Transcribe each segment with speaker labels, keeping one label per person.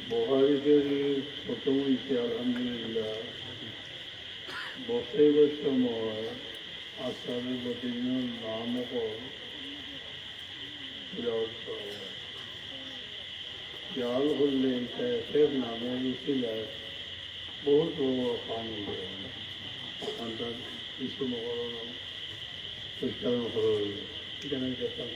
Speaker 1: বুখারী শরীফ প্রথম হইতে আলহামদুলিল্লাহ বসাইবার সময় আসামের প্রতিদিনের নাম খেয়াল করলে শেখ নামে ছিল বহুত বড় কাম সন্তান কিছু মকরণ পরিষ্কার মকরণ এখানে দেখলাম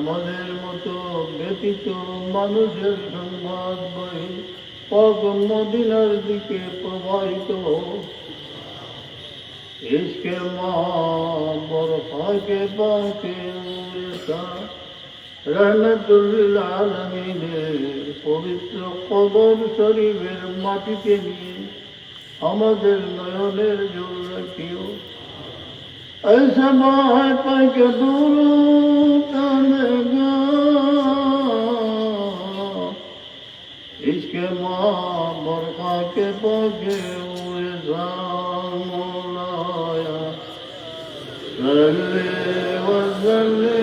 Speaker 1: আমাদের মতো ব্যতীত মানুষের সংবাদ বই পগ মদিনার দিকে প্রবাহিত ইশকে মহাবর ফাকে পাকে রহমতুল আলমিনের পবিত্র কবর শরীফের মাটিতে নিয়ে আমাদের নয়নের জল রাখিও। ऐसा बाहर पर के दूर तनेगा इसके माँ बरखा के पगे हुए मौलाया सल्ले वसल्ले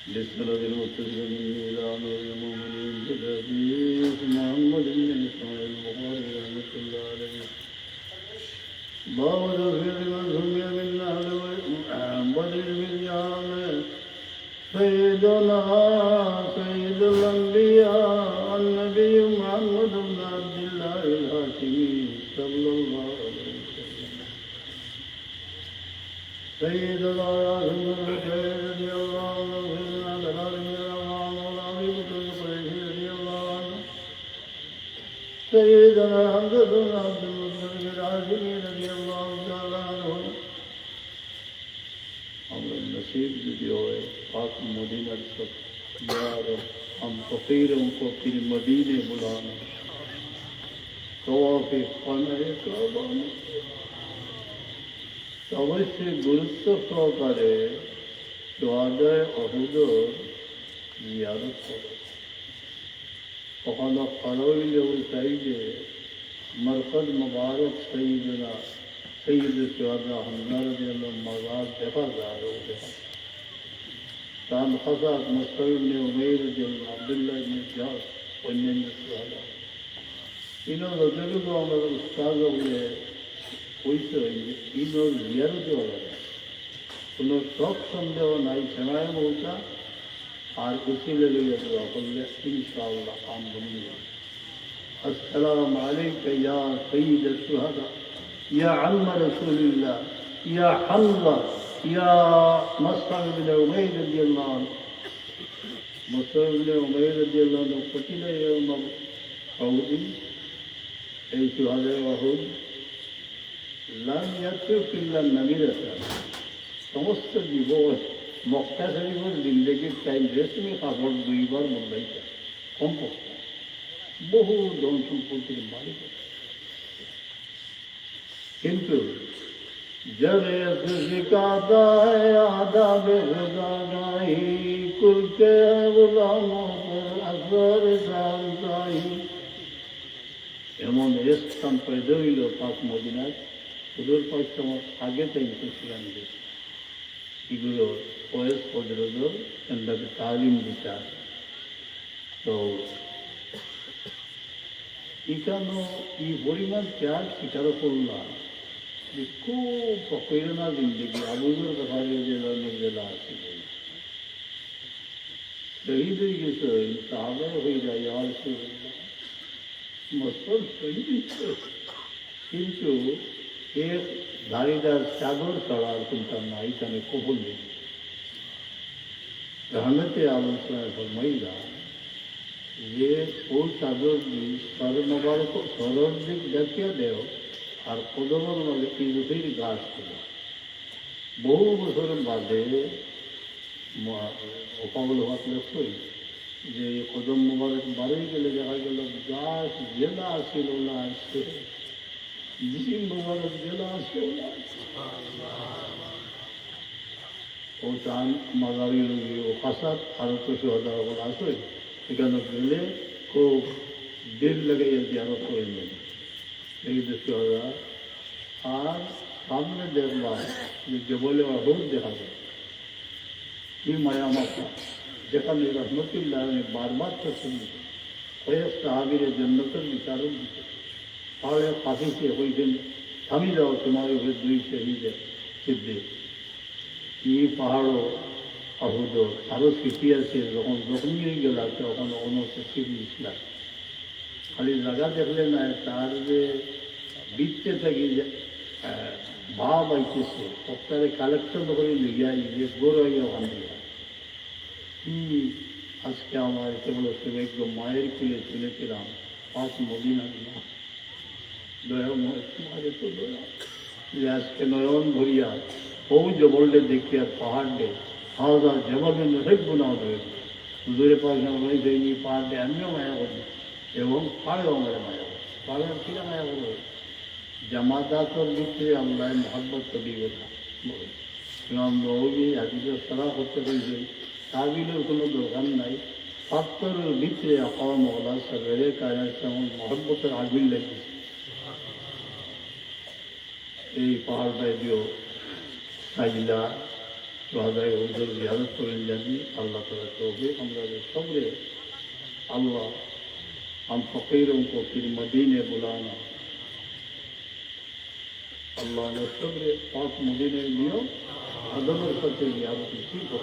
Speaker 1: للسند المتصل إلى أمير المؤمنين بالحديث محمد بن إسماعيل البخاري رحمة الله عليه باب تفسير من سمي من أهل بدر بالجام سيدنا سيد الأنبياء النبي محمد بن عبد الله الهاشمي صلى الله عليه وسلم سيدنا رسول الله رضي الله عنه سيدنا حمزة بن عبد المطلب العاشري رضي الله تعالى عنه ہمیں نصیب جو ہے پاک مدینہ سب یا رب ہم فقیروں کو پھر مدینے بلانا طواف خانہ کعبہ অবশ্যই গুরুত্ব সহকারে সোহাদায় অহুদর জিয়ারত করে ওখানে ফরইল সাইডে মরকজ মুবারক সঈদনা সঈদ সোহাদা হামজা রাদিয়াল্লাহু মাজার দেখা যায় তার খাসাত মুসতাফ ইবনে উমাইর রাদিয়াল্লাহু আব্দুল্লাহ ইবনে জাস অন্যান্য সোহাদা ইনো যতটুকু আমাদের উস্তাদ বলে হইতে হইলে ইনোর জিয়ারত হবে কোনো সব সন্দেহ নাই সেনায় মৌতা আর উচিলে লইয়া দেওয়া করলে ইনশাআল্লাহ কাম বনি আসসালামু আলাইকা ইয়া সাইয়্যিদ আশ-শুহাদা ইয়া আম্মা রাসূলিল্লাহ ইয়া হামজা ইয়া মুসতাফ ইবনে উমাইর রাদিয়াল্লাহু আনহু মুসতাফ ইবনে উমাইর রাদিয়াল্লাহু আনহু কতিলা ইয়াউম উহুদ এই শুহাদা উহুদ লাম ইয়াতরুক ইল্লা নামিরাতান সমস্ত জীবন মক্কা শরীফের জিন্দগির টাইম রেশমি কাপড় দুইবার বদলাইছে কমপক্ষে বহু ধন সম্পত্তির মালিক কিন্তু जब सिखाता है आदाब खुदा नहीं कुल के गुलामों पर असर डालता ही এমন স্থান পয়দা হইল পাক মদিনায় হুজুর পাক আগে তাই ছিলেন এগুলো ওয়েস হজরতর তাকে তালিম দিতা তো এখানেও এই পরিমাণ ত্যাগ স্বীকার করলাম যে খুব প্রেরণা জিন্দগি আবুজুর কথা জেলা আছে শহীদ হয়ে গেছে সাহাবায় হয়ে যায় আর মসল শহীদ কিন্তু এর দাড়িদার চাদর ছাড়া আর কিন্তু না এখানে কবল নেই রহমতে আলোচনায় ফরমাইলা যে ওই চাদর দিয়ে সরর দিক দেখিয়ে দেও আর কদমের মাঝে ইজুফির গাছ ছিল বহু বছর বাদে ওপাবল হওয়ার লক্ষ্যই যে কদম মোবারক বাড়ি গেলে দেখা গেল গাছ জেলা আসছিল না আসছে জিসিম মোবারক জেলা আসছিল না ও চান মাগারি লোক ও খাসাত আরো তো সোহাদা আসে এখানে গেলে খুব দিল লাগাইয়া জিয়ারত করে নেবে এই সোহাদা আর সামনে দেখলাম যে জবলে অহুদ দেখা যায় কি মায়া মাথা যেখানে রহমতুল্লাহ বারবার তো শুনি কয়েক সাহাবির জন্নতের বিচারণ দিতে তাহলে পাখিতে হইতেন থামি যাও তোমার উপরে দুই শহীদের সিদ্ধে এই পাহাড়ও অহুদ আরও স্মৃতি আছে যখন জখমি হয়ে গেল তখন অনুষ্ঠিত ইসলাম খালি জায়গা দেখলে না তার যে বৃত্তে থাকি যে ভাব আইতেছে সপ্তাহে কালেকশন করে লিখিয়া যে গোর হইয়া ওখান দিয়ে আজকে আমার কেবল সৌভাগ্য মায়ের কুলে শুনেছিলাম পাঁচ মদিনা দয়া তো দয়া যে আজকে নয়ন ভরিয়া বহু জবলডে দেখিয়া পাহাড়ে হাওদা জবলে নসেক গুণা হয়ে দূরে পাশে দেয়নি পাহাড়ে আমিও মায়া করি এবং পাড়েও আমার মায়া করি পাড়ের কিনা মায়া করবে জামাতাতর ভিতরে আমরা মহাব্বত তৈরি করলাম ইমাম নবী হাদিসের সারা করতে পেরেছে তাবিলের কোনো দোকান নাই পাত্তরের ভিতরে আকাওয়া মহলা সবেরে কায়নাত যেমন মহব্বতের আগুন লেগেছে এই পাহাড়টায় দিয়েও সাইলা সোহাদায় হুজুর জিয়ারত করেন জানি আল্লাহ তালা তৌফিক আমরা सबरे अल्लाह हम फकीरों को फिर मदीने बुलाना अल्लाह ने सबरे पाक मदीने लियो अदबर करते जियारत नसीब हो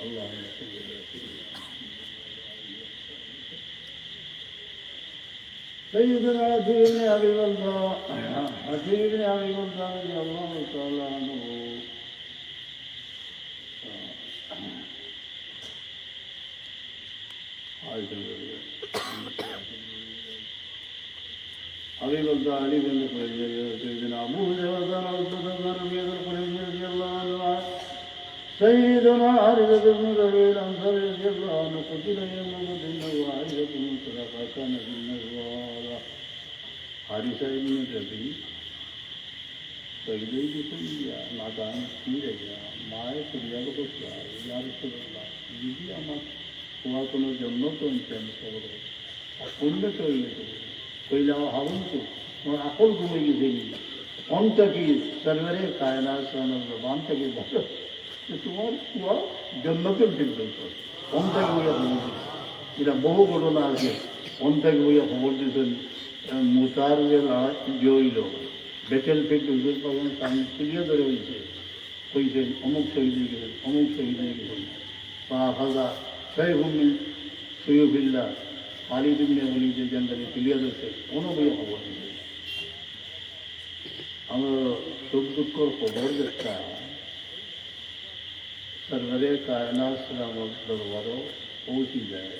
Speaker 1: अल्लाह ने سيدنا علي بن ابي بكر رضي الله تعالى عنه طالب سيدنا أبو هريرة رضي الله عنه سيدنا حارثة بن ربيع الأنصاري رضي الله عنه قتل يوم بدر وحارثة بن سراقة كان في النصارى حارثة بن ربيع पहले भी तो लिया नादान की रह गया माए कुरिया को क्या यार से दीदी আমার हुआ কোনো জন্য তো ইনসান সবরে পুণ্য কইলে তো কইলা হাবুন তো আমার আকল ঘুমে গেছে অন্ত কি সর্বরে কায়নাত সানার জবান থেকে বলো যে তোমার হুয়া জন্নতের দিকে অন্ত কি হইয়া এটা বহু ঘটনা আছে অন্ত কি হইয়া খবর দিতেন মুতার যে জইল বেটেল ফিল্ড হুজুর পাবেন সামনে তুলিয়ে ধরে হয়েছেন অমুক শহীদ হয়ে গেছেন অমুক শহীদ হয়ে গেছেন বা হাজা সৈভূমি সৈয়ফিল্লা আলিদিনে বলি যে জঙ্গলে তুলিয়ে ধরছে কোনো বই খবর নেই আমার সুখ দুঃখর খবর দেখা সরবরে কায়নাত সালামত দরবারও পৌঁছে যায়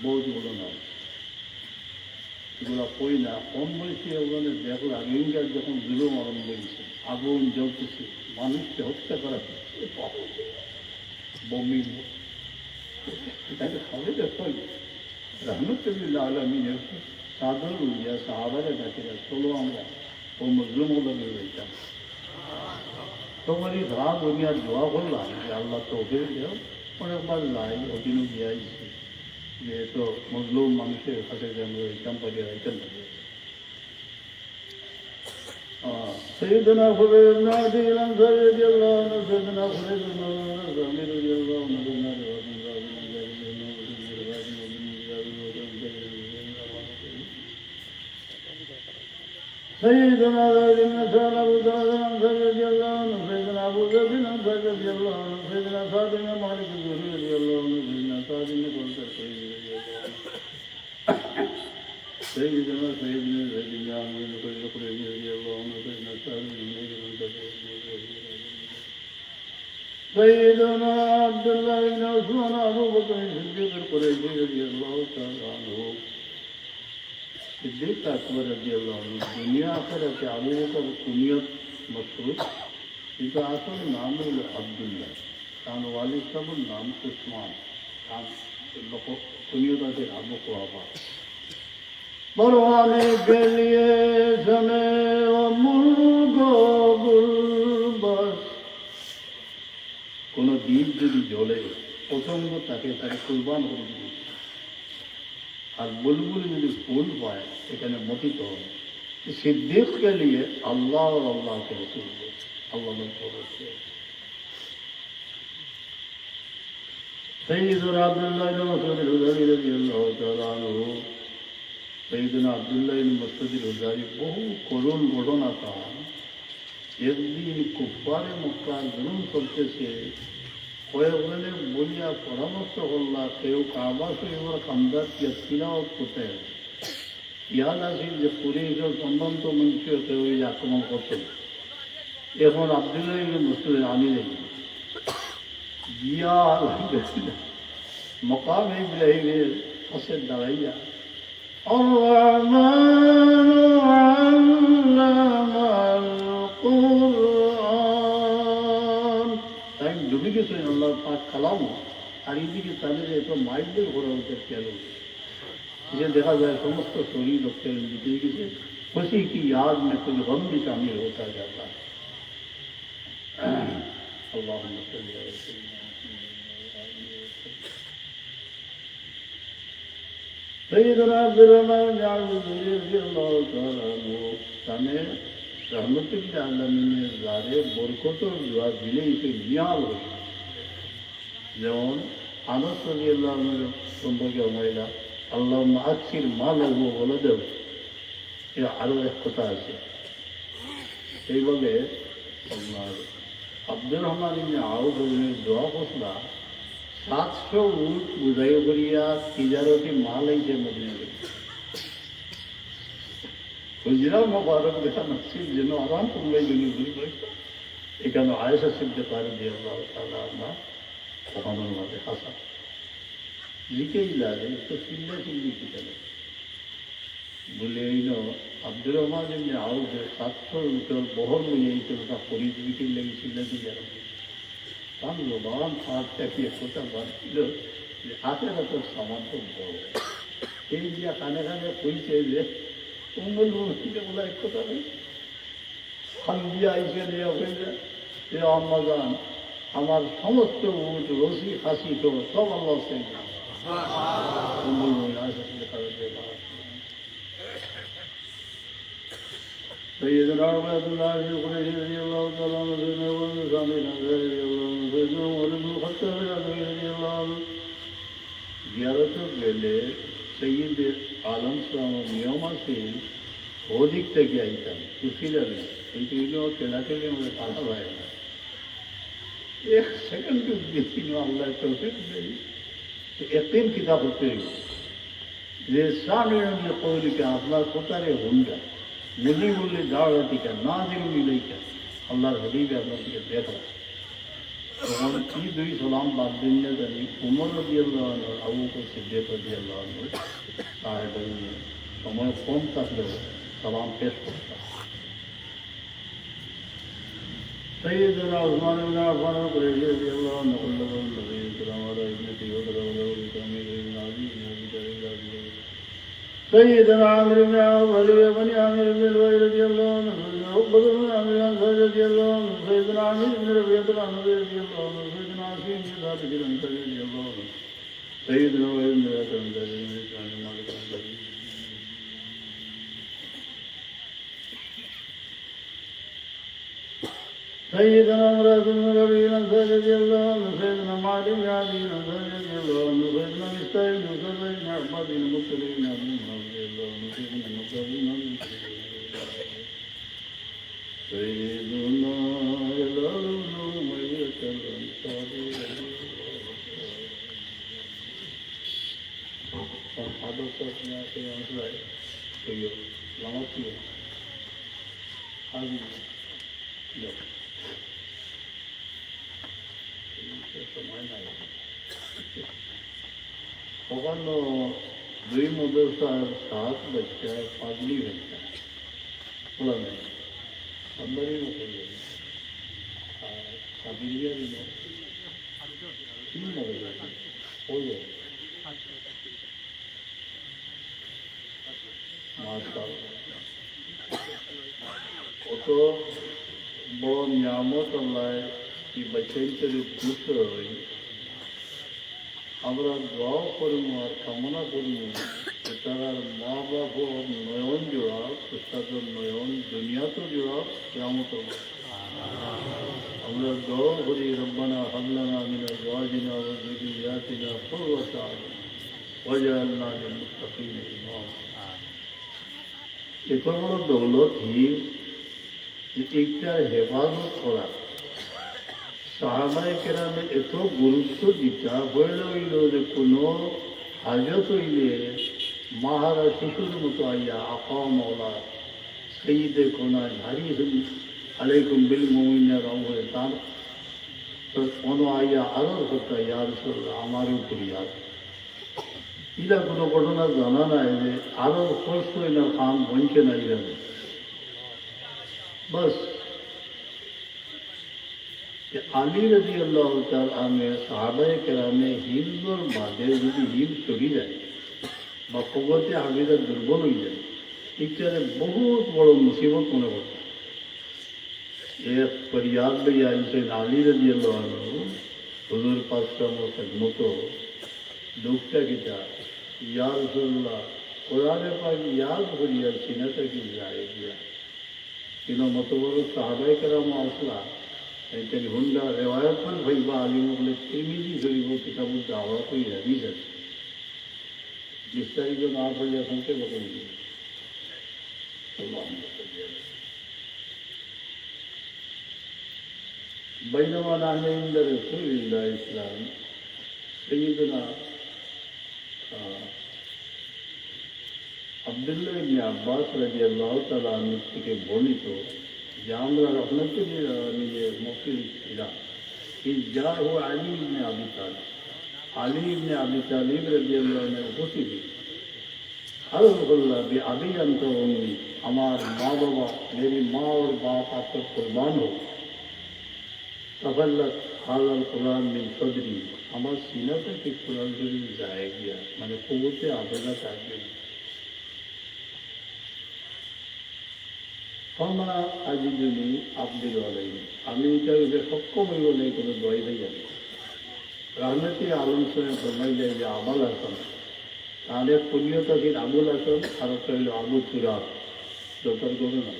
Speaker 1: বহুত বড় নাম এগুলো কই না কম বয়সী ওখানে দেখলাম ইংরেজ যখন জুলুম আরম্ভ হয়েছে আগুন জ্বলতেছে মানুষকে হত্যা করা হচ্ছে বমি এটাকে খাবে দেখুন রহমতুল্লাহ আলমিনের সাধন রুইয়া সাহাবারে ডাকেরা চলো আমরা ও মজলুম ওলামে রইতাম তোমারই রাগ দুনিয়ার দোয়া করলাম যে আল্লাহ তৌফিক দেও অনেকবার লাই ওদিনও গিয়াইছি যে তো মজলুম মানুষের কাছে যে আমরা রইতাম পারি রইতাম سيدنا خبيب بن عدي الأنصاري رضي الله عنه سيدنا خبيب بن عدي رضي الله عنه سيدنا زيد بن سهل أبو سعد الأنصاري رضي الله عنه سيدنا أبو ذر الأنصاري رضي الله عنه سيدنا سعد بن مالك الزهري رضي الله عنه سيدنا سعد بن كوثر رضي الله عنه سيدنا سيد بن زيد بن عامر بن قريش رضي الله عنه سيدنا سعد بن مالك بن سيدنا عبد الله بن عثمان أبو بكر الصديق القريشي رضي الله تعالى عنه सिद्दीक अकबर रज़ी अल्लाह अन्हु दुनिया आखिरत अबू बकर कुनियत मशहूर इनका असल नाम है अब्दुल्ला खान वालिद साहब नाम उस्मान खान कुनियत से अबू कुहाफा मरवाने के लिए समय मुर्गो गुलबस কোনো দ্বীপ যদি জ্বলে পতঙ্গ তাকে তাকে কুরবান করে দিবে আর বুলবুল যদি ফুল পায় এখানে মতিত হবে সিদ্দিক के लिए अल्लाह और अल्लाह के रसूल अल्लाह ने बोला सैयदना अब्दुल्लाह इब्न मसऊद al-हुज़ारी রাদিয়াল্লাহু তাআলা আনহু सैयदना अब्दुल्लाह इब्न मसऊद al-हुज़ारी বহু করুণ ঘটনা তা একদিন কুফারে মক্কার জুলুম চলতেছে কয়েকজনে বলিয়া পরামর্শ করলা কেউ কাবা শরীফের খান্দাত তিলাওয়াত করতে ইয়াদ আসিল যে কুরাইশের সম্ভ্রান্ত মঞ্চ কেউ আক্রমণ করতেন এখন আব্দুল্লাহ ইবনে মাসউদ আনি নেই গিয়া মকাম ইব্রাহিমের পাশে দাঁড়াইয়া ডুবে গেছে আল্লাহ পাক কালাম আর এইদিকে তাদের এত মাইলদের ঘোরা ওদের গেল যে দেখা যায় সমস্ত শরীর রক্তের দিতে গেছে खुशी की याद में कुछ गम भी शामिल होता जाता है अल्लाह सैयदना अब्दुर्रहमान রাদিয়াল্লাহু তাআলা আনহু তানে रहमतुल आलमीনের জারে বরকতের দোয়া দিলে এসে নিয়াল হয় যেমন আনাস রাদিয়াল্লাহু আনহু সম্পর্কে মহিলা আল্লাহুম্মা আকসির মালাহু ওয়া ওয়ালাদাহু এ আরও এক কথা আছে এইভাবে আপনার আব্দুর রহমান ইবনে আউফ দোয়া করলা 700 উট বুঝাই করিয়া তিজারতি মাল আইছে মদিনাতে হুজরা মুবারক দেখা নসিব যেন আরাম করলে এখানে আয়েশা সিদ্দিকা রাদিয়াল্লাহু তাআলা আনহা ওখানের মাঝে হাসা লিখেই লাগে তো চিল্লা চিল্লি কি চলে बोले इन अब्दुल रहमान इब्ने आउफ 700 मीटर बहर लगे ता फरीद मिटिंग लेगिছিল দিয়ার কাম জবান হাত চাপিয়ে কথা বলছিল যে হাতে তো সামর্থ্য বড় এই যে কানে কানে কইছে যে উম্মুল মুমিনিন বলে এক কথা নেই হামদিয়া আইসে নিয়ে হইছে যে আম্মাজান আমার সমস্ত উট রশি খাসি তো সব আল্লাহ সেই উম্মুল মুমিনিন আসলে করে দেয় سيدنا عبد الله بن قريش رضي الله تعالى عنه سيدنا ابو سعيد رضي الله عنه سيدنا عمر بن الخطاب رضي الله عنه زيارت বেলে সৈয়দ আলম সাহেব নিয়ম আছে অধিক থেকে আইতাম কুশিলারে কিন্তু ইনো কেলাকেলে মধ্যে পালা হয় না এক সেকেন্ড বেশি নো আল্লাহ তৌফিক দেই ইয়াকিন কিতাব হতে যে সামনে যে কওলিকে আপনার কোতারে হুন্ডা मुजीबुल्ले दावती का नाज़िरुल इलैका अल्लाहर हबीब अल्लाह के देखो तो की दुई सलाम बाद दिन ने जानी उमर रज़ियल्लाहु अन्हु अबू बकर सिद्दीक़ रज़ियल्लाहु अन्हु साहिब ने समय कम तक सलाम पेश करता सैयदना उस्मान इब्न अफ़्फ़ान रज़ियल्लाहु अन्हु नबी सल्लल्लाहु अलैहि वसल्लम سيدنا عامر بن عوف بن عامر بن لؤي رضي الله عنه سيدنا عقبة بن عامر الأنصاري رضي الله عنه سيدنا عامر بن ربيعة العنزي رضي الله عنه سيدنا عاصم بن ثابت الأنصاري رضي الله عنه سيدنا وائل بن حجر الأنصاري سيدنا مالك الأنصاري سيدنا مراد بن ربيع الأنصاري رضي الله عنه سيدنا معاذ بن عدي الأنصاري رضي الله عنه سيدنا مستعد بن سبع بن عباد بن مطلب بن عبد رضي الله عنه سيدنا مصعب بن عبد سيدنا هلال بن أمية الأنصاري هذا صوتنا في أنصاري كيو لما كيو هذه لا ওখানে দুই মদরসার 7 বাচ্চা পাগলি বাচ্চা বলা যায় সবারই মতো আর সাবিলিয়া দিল তিন মদরসা ওই মাশাআল্লাহ কত বড় নিয়ামত আল্লাহ কি বচ্চাদের খুশ হই আমরা দোয়া করব আর কামনা করব তারা মা বাবা নয়ন জোড়া তাদের নয়ন দুনিয়াতে জোড়া কিয়ামত আমরা দোয়া করি রব্বানা হাব লানা মিন আজওয়াজিনা ওয়া যুররিয়াতিনা কুররাতা আ'য়ুন ওয়াজআলনা লিল মুত্তাকিনা ইমামা এত বড় দৌলত যে একটা হেফাজত করা সাহাবায়ে কেরামে এত গুরুত্ব দিতা হইল হইল যে কোনো হাজত হইলে মাহারা শিশুর মতো আইয়া আকা মৌলা সঈদে কোনা হারিয়ে আলাইকুম বিল মুমিনিনা রহমে তার কোনো আইয়া আরো করতা ইয়া রাসূলুল্লাহ আমার উপর ইয়াদ ইলা কোনো ঘটনা জানা নাই যে আরো কষ্ট হইলে খান বঞ্চে নাই জানে बस আলী রাদিয়াল্লাহু তাআলা আনহু সাহাবায়ে কেরামে হিমজর বাদে যদি হিম চড়ি যায় বা কবতে হাবিদা দুর্বল হয়ে যায় ইচ্ছারে বহুত বড় মুসিবত মনে করতে এক ফরিয়াদ ভাইয়া ইসেন আলী রাদিয়াল্লাহু আনহু হুজুর পাক সাল্লাল্লাহু মতো দুঃখটা গীতা ইয়া রাসূলুল্লাহ কোরআনে পাক ইয়াদ করিয়া সিনাতে কি যায় গিয়া किनो मतबरो साहबाए कराम असला तेरी हुंडा रिवायत पर भाई बाली मुगले तिरमिजी शरीफ किताब दावा कोई हदीस है जिस तरीके जो ना पड़ जाए संके बताइए बैनमा नाने इंद रसूलिल्लाह इस्लाम सैयदना আব্দুল্লাহ ইবনে আব্বাস রাদিয়াল্লাহু তাআলা আনহু থেকে বর্ণিত যে আমরা রহমতুল্লাহ নিজে মফিল ছিলাম ইজাহু আলী ইবনে আবি তালিব রাদিয়াল্লাহু আনহু উপস্থিত अल्लाह भी अभी अंत होंगी हमार माँ बाबा मेरी माँ और बाप आप पर कुर्बान हो तफल्लत हालल कुरान में सदरी हमार सीना पर कि कुरान शरीफ जाए गया मैंने कुव्वते आदत आ गई फमा আজিজুনি আব্দুল আলাইহি আমি এটার সক্ষম হইব নাই কোনো দোয়াই হয়ে যাবে রাহমতি আলম সাহেব ফরমাই যায় যে আবুল হাসান তাহলে পুণ্যতাধীন আবুল হাসান আর একটা হইল আবু তুরাব ডক্টর করো না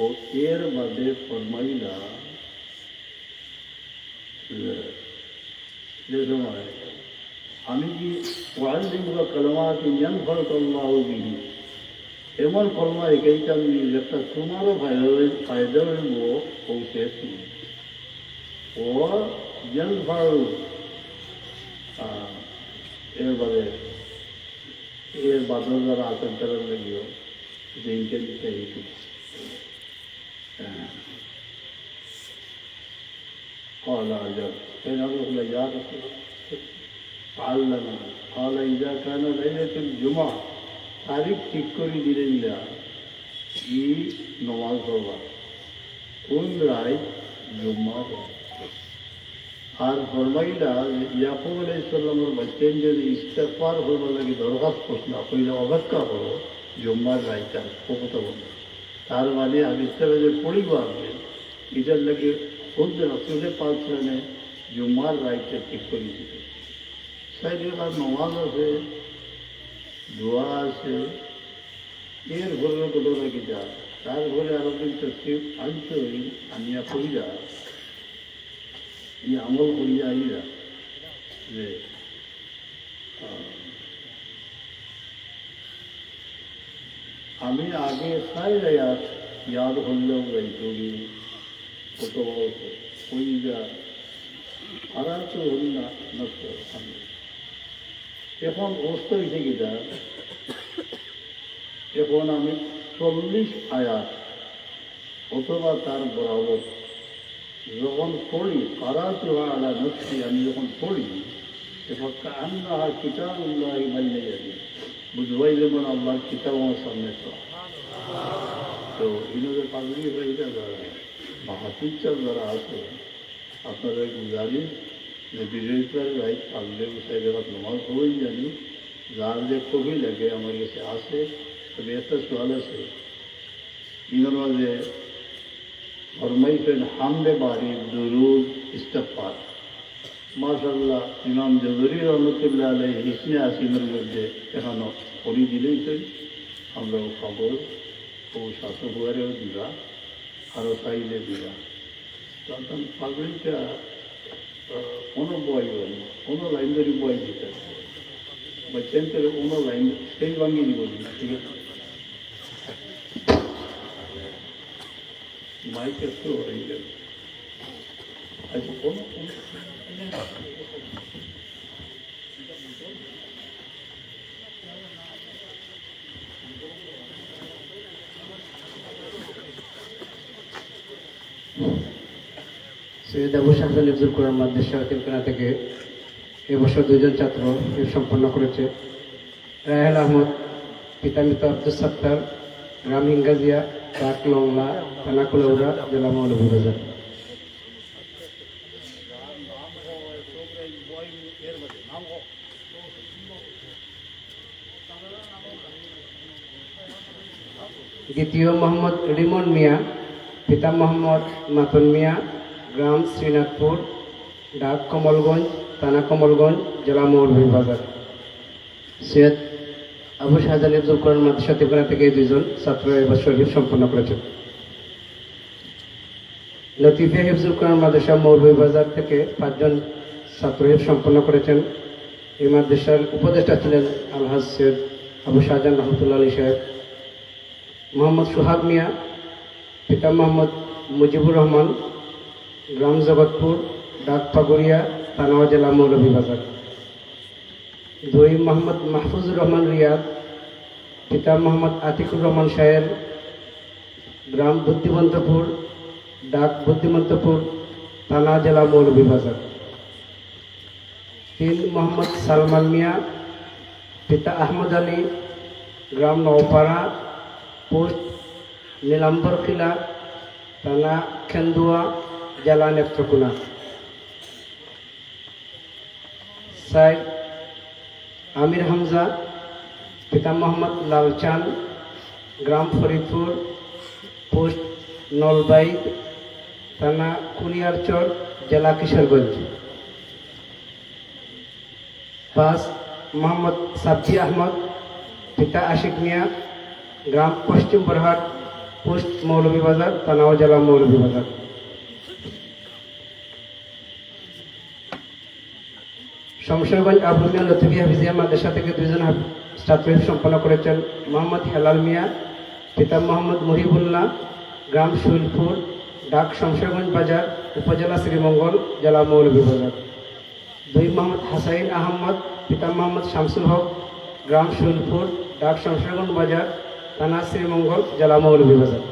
Speaker 1: ও এর বাদে ফরমাইলা যে সময় আমি কি ওয়াল্লিমুকা কালামাতিন ইয়ানফাউকাল্লাহু বিহি এমন কলমা একাইতাম যেটা তোমারও ফায়দা হইব পৌঁছেছি ও ইয়ানফাউ এরবারে এর বাদল যারা আছেন তারা লাগিও যে ইন্টারভিউটা এইটু قال أجل فإن أقول يا رسول علنا قال إذا كان ليلة الجمعة तारीख ठीक करी दिलेल्या ही नमाज होगा कोण राय जुम्मा আর ফরমাইলা ইয়াকুব আলাইহিস সালামের বলতেন যদি ইস্তেগফার হবার লাগে দরখাস্ত করছ না কইলে অপেক্ষা করো জুম্মার রাইটা কথা বল তার মানে আমি ইস্তেগফার পড়িব আমি এটার লাগে খুদ রাসূলের পাক সালামে জুম্মার রাইটা ঠিক করে দিতে সাইডে আর নামাজ আছে দোয়া আছে এর ঘরের কথা লাগে যা তার ঘরে আরো দিন তসলিম আনতে হই আনিয়া কইরা ये अमल करिए आइरा যে আমি আগে সাই আয়াত याद হলেও যাইতোগি কত ওই যা আর তো হল না নষ্ট এখন অবস্থা হয়েছে কিনা এখন আমি 40 আয়াত অথবা তার বরাবর যখন পড়ি কারাতু আলা নফসি আমি যখন পড়ি তখন কান্নাহা কিতাবুল্লাহি বাইনা ইয়াদি বুঝবাই যেমন আল্লাহর কিতাব আমার সামনে তো ইনাদের পাগলি হয়ে যারা মাহাতিচ্ছার যারা আছে আপনারা গুজারিশ যে বিরোধিতার রাইট পাগলে বসাই দেওয়ার নমাজ হই জানি যার যে কবি লাগে আমার কাছে আসে তবে একটা সোয়াল আছে ইনার মাঝে फरमाइशन हामदे बारी दुरूद इस्तिगफार माशाअल्लाह इमाम जज़री रहमतुल्लाह अलैहि हिस्ने आसिमेर मध्य एखानो पढ़ी दिलेছেন আমরা খবর ও শাসক হওয়ারেও দিবা আরও চাইলে দিবা তখন পাগলিটা কোনো বই হয়নি কোনো লাইন ধরে বই দিতে বা চেন্টের কোনো লাইন সেই ভাঙিয়ে দিব ঠিক আছে माइक तो हो रही है अच्छा कौन
Speaker 2: সৈয়দ আবু শাহজান ইফজুল কোরআন মাদ্রাসা তিলকানা থেকে এবছর 2 জন ছাত্র সম্পন্ন করেছে রায়হান আহমদ পিতা মৃত আব্দুল সত্তার গ্রাম হিঙ্গাজিয়া পাক লংলা থানা কুলাউড়া জেলা মৌলভীবাজার দ্বিতীয় মোহাম্মদ রিমন মিয়া পিতা মোহাম্মদ মাতন মিয়া গ্রাম শ্রীনাথপুর ডাক কমলগঞ্জ থানা কমলগঞ্জ জেলা মৌলভীবাজার সৈয়দ আবু শাহজান ইফজুল কোরআন মাদ্রাসা তিলকানা থেকে 2 জন ছাত্র এবছর সম্পন্ন করেছেন লতিফিয়া হিফজুল কোরআন মাদ্রাসা মৌলভীবাজার থেকে 5 জন ছাত্র সম্পন্ন করেছেন এই মাদ্রাসার উপদেষ্টা ছিলেন আলহাজ সৈয়দ আবু শাহজান রহমতুল্লাহ আলী সাহেব মোহাম্মদ সোহাগ মিয়া পিতা মোহাম্মদ মুজিবুর রহমান গ্রাম জগৎপুর ডাক পাগুড়িয়া থানা জেলা মৌলভীবাজার 2 মোহাম্মদ মাহফুজুর রহমান রিয়াদ পিতা মোহাম্মদ আতিকুর রহমান শাহের গ্রাম বুদ্ধিমন্তপুর ডাক বুদ্ধিমন্তপুর থানা জেলা মৌলভীবাজার 3 মোহাম্মদ সালমান মিয়া পিতা আহমদ আলী, গ্রাম নওপাড়া, পোস্ট নীলাম্বরখিলা, থানা খেন্দুয়া, জেলা নেত্রকোনা। সাইদ আমির হামজা, পিতা মোহাম্মদ লালচাঁদ, গ্রাম ফরিদপুর, পোস্ট নলবাইদ, থানা কুনিয়ারচর, জেলা কিশোরগঞ্জ। 5 মোহাম্মদ সাব্জি আহমদ, পিতা আশিক মিয়া, গ্রাম পশ্চিম বরহাট, পোস্ট মৌলভীবাজার, থানা ও জেলা মৌলভীবাজার। শমশেরগঞ্জ আবুল লতিফি হাফিজিয়া মাদ্রাসা থেকে 2 জন ছাত্র সম্পন্ন করেছেন মোহাম্মদ হেলাল মিয়া, পিতা মোহাম্মদ মহিবুল্লাহ, গ্রাম শুইলপুর, ডাক শমশেরগঞ্জ বাজার, উপজেলা শ্রীমঙ্গল, জেলা মৌলভীবাজার। 2 মোহাম্মদ হাসাইন আহমদ, পিতা মোহাম্মদ শামসুল হক, গ্রাম শুইলপুর, ডাক শমশেরগঞ্জ বাজার, থানা শ্রীমঙ্গল, জেলা মৌলভীবাজার।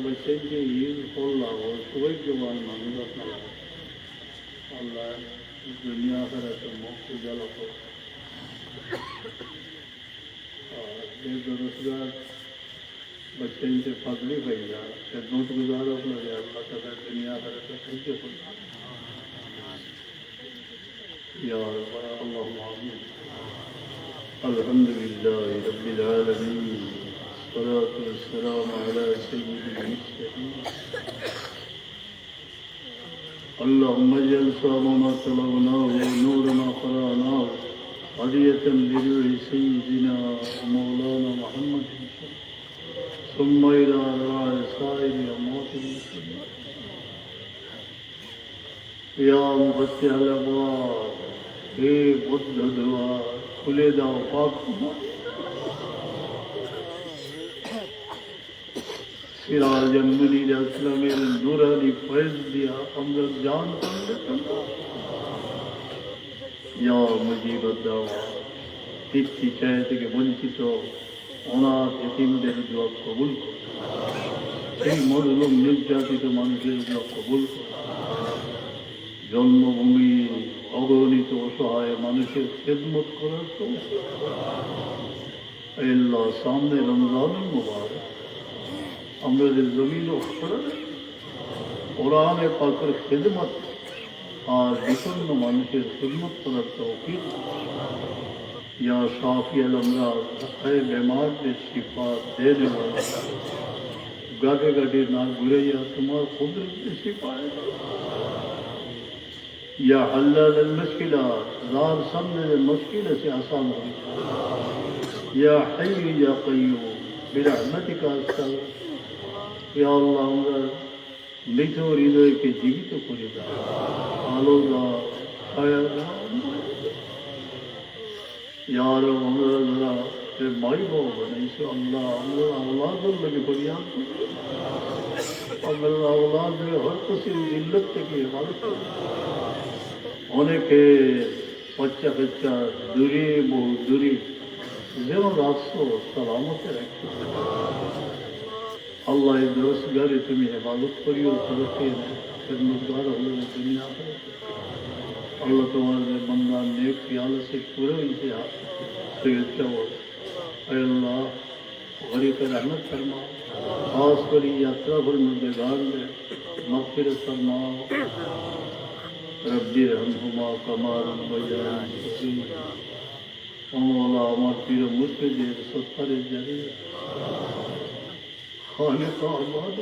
Speaker 1: बच्चे के ईद होल्ला और सुबह के बाद मांगा अल्लाह दुनिया कर मोक्ष जला को बेरोजगार बच्चे से फजली भैया खदमत गुजार अपना अल्लाह ताला दुनिया कर ठीक है या अल्लाह आमीन अल्हम्दुलिल्लाह रब्बिल आलमीन सलातु वस्सलाम अला सय्यिदिल मुरसलीन اللهم اجعل صومنا تلوناه ونورنا قراناه هدية لروح سيدنا ومولانا محمد ثم إلى أرواح سائر أموات المسلمين يا مفتح الأبواب हे बुद्ध द्वार खुले दाओ पाक सिराजन मुनीर असलमेर नूरानी फैज दिया अमर जान या मुजीब दावा तिथि चाहे থেকে বঞ্চিত অনাথ এতিমদের দোয়া কবুল করো সেই মজলুম নির্যাতিত মানুষের দোয়া কবুল করো জন্মভূমি অগণিত অসহায় মানুষের খেদমত করার তো আল্লাহ সামনে রমজানুল মুবারক আমাদের জমিন ও কোরআনে পাকের খেদমত আর বিপন্ন মানুষের খেদমত করার তৌফিক या शाफी अलमराज है बीमार के शिफा देने वाला गागे गागे ना घुरे या तुम्हार कुदरत से शिफा है या हल्लाल मुश्किलात जार सामने मुश्किल से आसान हो या हय्य या कय्यूम बिरहमतिक अस्तगफिर या अल्लाह हमरा मृत हृदय के जीवित करे दाও आलो दाও ছায়া দাও यार हमरा जरा फिर माई बाप बने से अल्लाह हमरा औलाद लगे फरियाद अगर औलाद हर किसी जिल्लत के हिफाजत অনেকে বাচ্চা কাচ্চা দূরে বহু দূরে যেন রাখছো সালামতে রাখছো আল্লাহ দোষগারে তুমি হেফাজত করিও তরফে খেদমতগার হলো দুনিয়া अल्लाह तुम्हारे बंदा नेक ख्याल से पूरा इसे स्वीकार हो अल्लाह गरीब पर रहमत फरमा खास करी यात्रा पर मुर्देगार में मग़फ़िरत फरमा रब्बी रहमहुमा कमा रब्बयानी मौला আমার পীর মুর্শিদের সত্তারের জারিয়ে খালিক আবাদ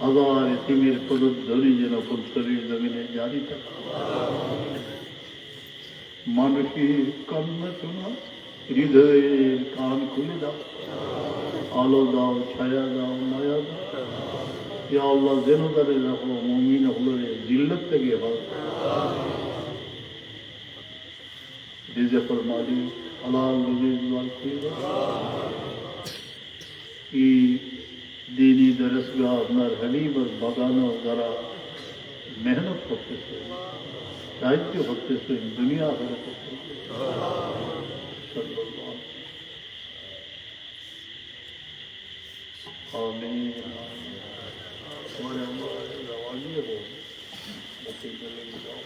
Speaker 1: হাজার এতিমের পদধ্বনি যেন পুত্তরের জমিনে জারি থাকে মানুষের কান্না শোনা হৃদয়ের কান খুলে দাও আলো দাও ছায়া দাও মায়া দাও ইয়া আল্লাহ যেন তাদের রাখো মুমিন হলো জিল্লত থেকে হয় রিজকের মালিক হালাল রুজির দুয়ার খুলে দাও এই दीनी दरसगाह আপনার হালিমার বাগানো যারা মেহনত করতেছে সাহিত্য করতেছে দুনিয়া ভরে করতেছে आमीन हमारे रवानी हो बच्चे चले जाओ